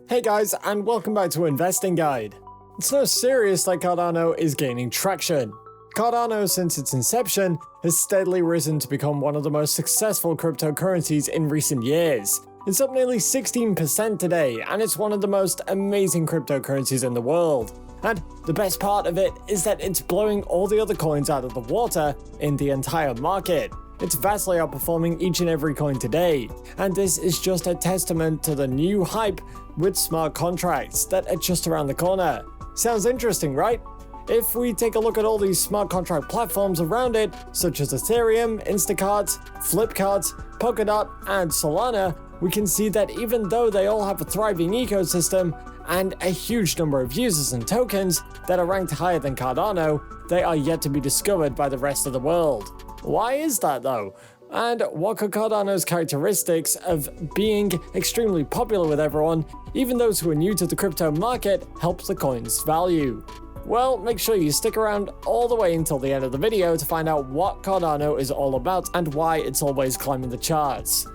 Hey guys, and welcome back to Investing Guide. It's no serious that Cardano is gaining traction. Cardano, since its inception, has steadily risen to become one of the most successful cryptocurrencies in recent years. It's up nearly 16% today, and it's one of the most amazing cryptocurrencies in the world. And the best part of it is that it's blowing all the other coins out of the water in the entire market. It's vastly outperforming each and every coin today, and this is just a testament to the new hype with smart contracts that are just around the corner. Sounds interesting, right? If we take a look at all these smart contract platforms around it, such as Ethereum, Instacart, FlipKart, Polkadot, and Solana, we can see that even though they all have a thriving ecosystem and a huge number of users and tokens that are ranked higher than Cardano, they are yet to be discovered by the rest of the world. Why is that though? And what could Cardano's characteristics of being extremely popular with everyone, even those who are new to the crypto market, help the coin's value? Well, make sure you stick around all the way until the end of the video to find out what Cardano is all about and why it's always climbing the charts.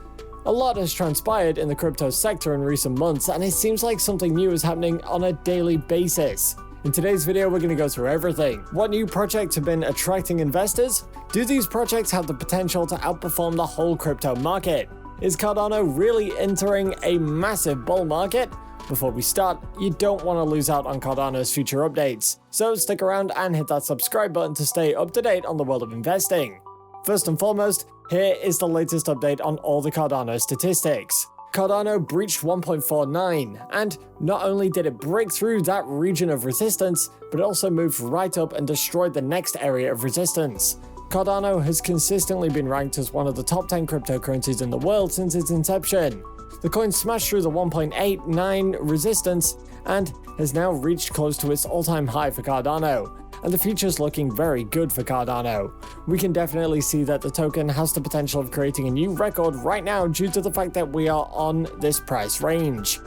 A lot has transpired in the crypto sector in recent months, and it seems like something new is happening on a daily basis. In today's video, we're going to go through everything. What new projects have been attracting investors? Do these projects have the potential to outperform the whole crypto market? Is Cardano really entering a massive bull market? Before we start, you don't want to lose out on Cardano's future updates, so stick around and hit that subscribe button to stay up to date on the world of investing. First and foremost, here is the latest update on all the Cardano statistics. Cardano breached 1.49, and not only did it break through that region of resistance, but it also moved right up and destroyed the next area of resistance. Cardano has consistently been ranked as one of the top 10 cryptocurrencies in the world since its inception. The coin smashed through the 1.89 resistance and has now reached close to its all-time high for Cardano, and the future's looking very good for Cardano. We can definitely see that the token has the potential of creating a new record right now due to the fact that we are on this price range.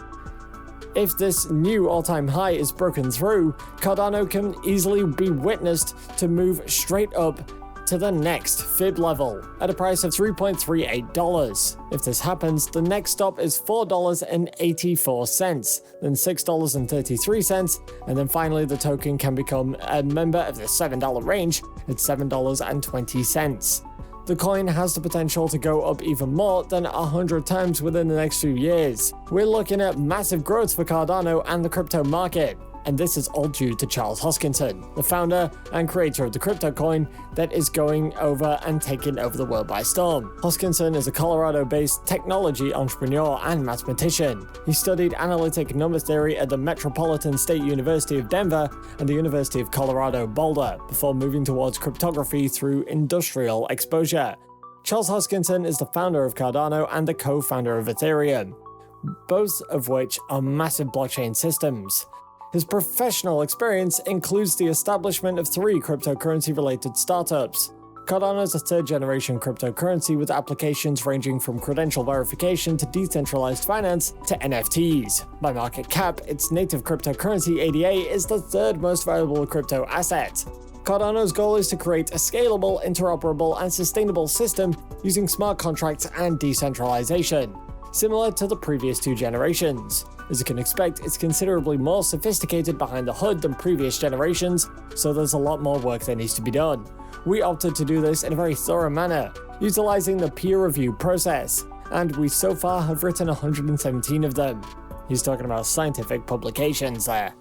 If this new all-time high is broken through, Cardano can easily be witnessed to move straight up to the next fib level at a price of $3.38. If this happens, the next stop is $4.84, then $6.33, and then finally the token can become a member of the $7 range at $7.20. The coin has the potential to go up even more than 100 times within the next few years. We're looking at massive growth for Cardano and the crypto market. And this is all due to Charles Hoskinson, the founder and creator of the crypto coin that is going over and taking over the world by storm. Hoskinson is a Colorado-based technology entrepreneur and mathematician. He studied analytic number theory at the Metropolitan State University of Denver and the University of Colorado Boulder before moving towards cryptography through industrial exposure. Charles Hoskinson is the founder of Cardano and the co-founder of Ethereum, both of which are massive blockchain systems. His professional experience includes the establishment of 3 cryptocurrency-related startups. Cardano is a third-generation cryptocurrency with applications ranging from credential verification to decentralized finance to NFTs. By market cap, its native cryptocurrency ADA is the third most valuable crypto asset. Cardano's goal is to create a scalable, interoperable, and sustainable system using smart contracts and decentralization, similar to the previous 2 generations. As you can expect, it's considerably more sophisticated behind the hood than previous generations, so there's a lot more work that needs to be done. We opted to do this in a very thorough manner, utilizing the peer review process, and we so far have written 117 of them. He's talking about scientific publications there.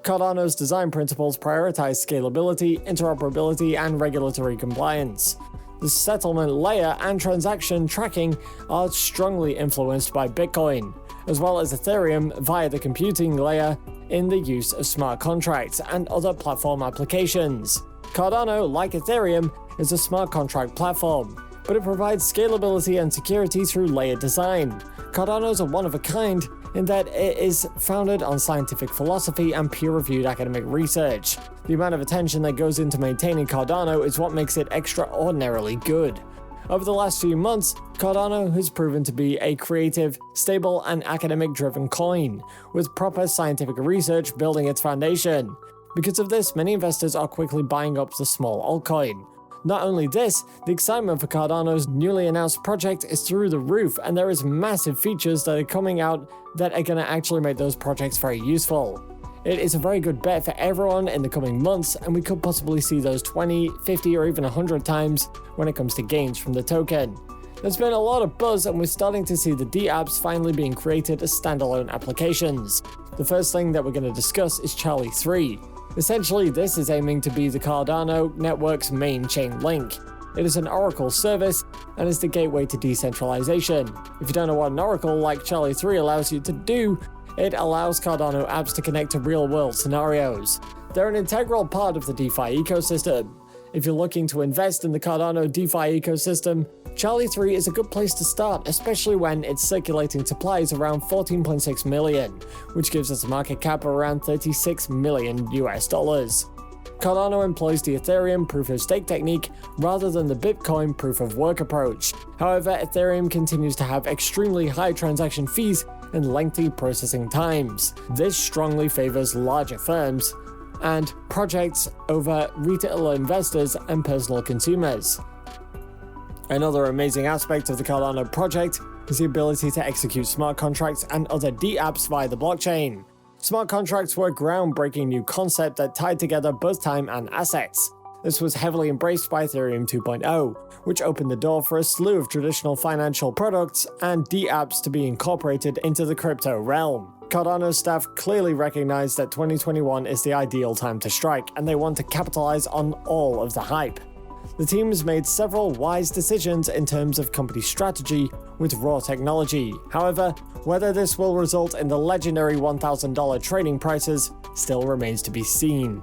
Cardano's design principles prioritize scalability, interoperability, and regulatory compliance. The settlement layer and transaction tracking are strongly influenced by Bitcoin, as well as Ethereum via the computing layer in the use of smart contracts and other platform applications. Cardano, like Ethereum, is a smart contract platform, but it provides scalability and security through layered design. Cardano is a one-of-a-kind in that it is founded on scientific philosophy and peer-reviewed academic research. The amount of attention that goes into maintaining Cardano is what makes it extraordinarily good. Over the last few months, Cardano has proven to be a creative, stable, and academic-driven coin, with proper scientific research building its foundation. Because of this, many investors are quickly buying up the small altcoin. Not only this, the excitement for Cardano's newly announced project is through the roof, and there is massive features that are coming out that are going to actually make those projects very useful. It is a very good bet for everyone in the coming months, and we could possibly see those 20, 50, or even 100 times when it comes to gains from the token. There's been a lot of buzz, and we're starting to see the D-apps finally being created as standalone applications. The first thing that we're going to discuss is Charlie 3. Essentially, this is aiming to be the Cardano network's main chain link. It is an Oracle service and is the gateway to decentralization. If you don't know what an Oracle like Charlie 3 allows you to do, it allows Cardano apps to connect to real-world scenarios. They're an integral part of the DeFi ecosystem. If you're looking to invest in the Cardano DeFi ecosystem, Charlie 3 is a good place to start, especially when its circulating supply is around 14.6 million, which gives us a market cap of around $36 million. Cardano employs the Ethereum proof-of-stake technique rather than the Bitcoin proof-of-work approach. However, Ethereum continues to have extremely high transaction fees and lengthy processing times. This strongly favors larger firms and projects over retail investors and personal consumers. Another amazing aspect of the Cardano project is the ability to execute smart contracts and other D-apps via the blockchain. Smart contracts were a groundbreaking new concept that tied together both time and assets. This was heavily embraced by Ethereum 2.0, which opened the door for a slew of traditional financial products and D-apps to be incorporated into the crypto realm. Cardano staff clearly recognize that 2021 is the ideal time to strike, and they want to capitalize on all of the hype. The team has made several wise decisions in terms of company strategy with raw technology. However, whether this will result in the legendary $1,000 trading prices still remains to be seen.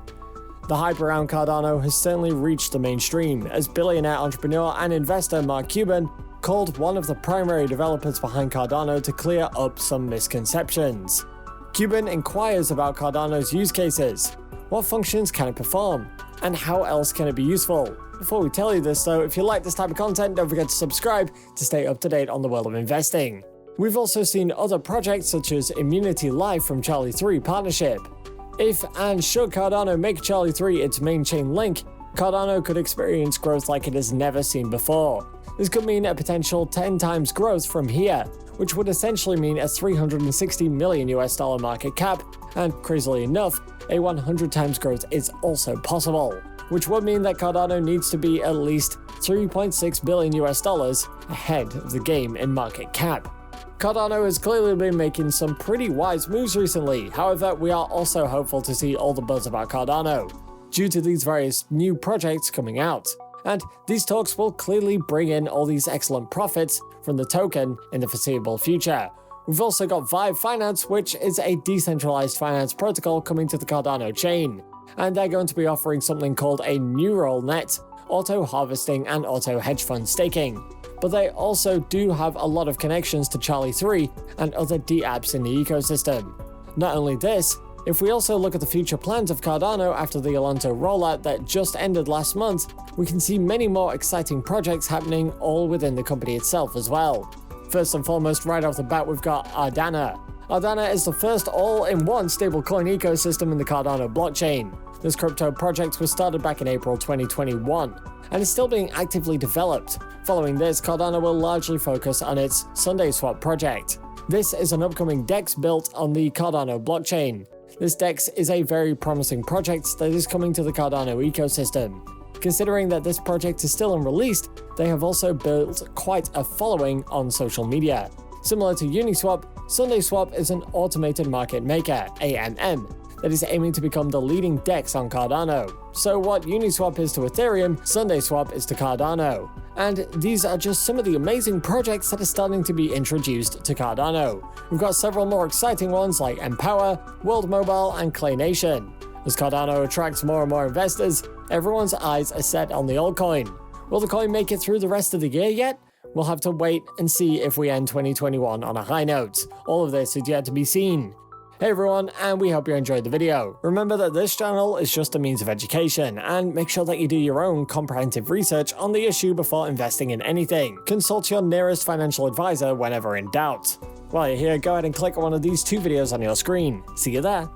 The hype around Cardano has certainly reached the mainstream, as billionaire entrepreneur and investor Mark Cuban called one of the primary developers behind Cardano to clear up some misconceptions. Cuban inquires about Cardano's use cases. What functions can it perform? And how else can it be useful? Before we tell you this though, if you like this type of content, don't forget to subscribe to stay up to date on the world of investing. We've also seen other projects such as Immunity Life from Charlie 3 partnership. If and should Cardano make Charlie 3 its main chain link, Cardano could experience growth like it has never seen before. This could mean a potential 10 times growth from here, which would essentially mean a $360 million market cap, and crazily enough, a 100 times growth is also possible, which would mean that Cardano needs to be at least $3.6 billion ahead of the game in market cap. Cardano has clearly been making some pretty wise moves recently. However, we are also hopeful to see all the buzz about Cardano due to these various new projects coming out. And these talks will clearly bring in all these excellent profits from the token in the foreseeable future. We've also got Vibe Finance, which is a decentralized finance protocol coming to the Cardano chain. And they're going to be offering something called a neural net, auto harvesting, and auto hedge fund staking. But they also do have a lot of connections to Charlie 3 and other D-apps in the ecosystem. Not only this, if we also look at the future plans of Cardano after the Alonto rollout that just ended last month, we can see many more exciting projects happening all within the company itself as well. First and foremost, right off the bat, we've got Ardana. Ardana is the first all-in-one stablecoin ecosystem in the Cardano blockchain. This crypto project was started back in April 2021 and is still being actively developed. Following this, Cardano will largely focus on its SundaySwap project. This is an upcoming DEX built on the Cardano blockchain. This DEX is a very promising project that is coming to the Cardano ecosystem. Considering that this project is still unreleased, they have also built quite a following on social media. Similar to Uniswap, SundaySwap is an automated market maker, AMM, that is aiming to become the leading DEX on Cardano. So what Uniswap is to Ethereum, SundaySwap is to Cardano. And these are just some of the amazing projects that are starting to be introduced to Cardano. We've got several more exciting ones like Empower, World Mobile, and Clay Nation. As Cardano attracts more and more investors, everyone's eyes are set on the altcoin. Will the coin make it through the rest of the year yet? We'll have to wait and see if we end 2021 on a high note. All of this is yet to be seen. Hey everyone, and we hope you enjoyed the video. Remember that this channel is just a means of education, and make sure that you do your own comprehensive research on the issue before investing in anything. Consult your nearest financial advisor whenever in doubt. While you're here, go ahead and click on one of these two videos on your screen. See you there.